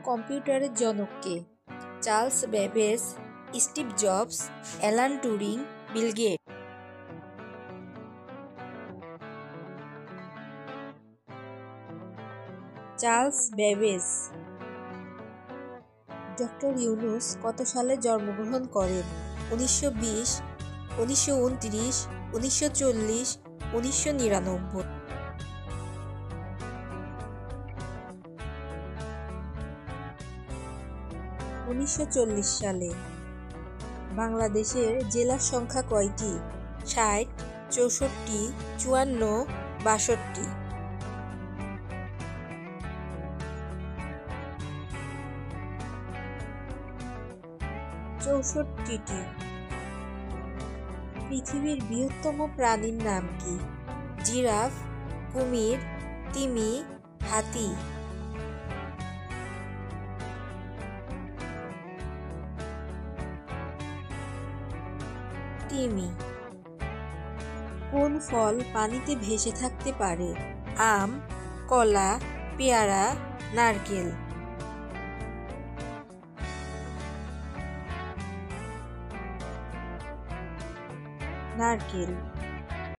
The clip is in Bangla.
কম্পিউটারের জনক কে? Charles Babbage, Steve Jobs, Alan Turing, Bill Gates. Charles Babbage. Doctor Yunus কত সালে জন্মগ্রহণ করেন? 1920, 1929, 1940, 1999। 1940 সালে। বাংলাদেশের জেলার সংখ্যা কয়টি? 60, 64, 54, 62। চৌষট্টিটি। পৃথিবীর বৃহত্তম প্রাণীর নাম কি? জিরাফ, কুমির, তিমি, হাতি। তিমি। কোন ফল পানিতে ভেসে থাকতে পারে? আম, কলা, পেয়ারা, নারকেল। নারকেল।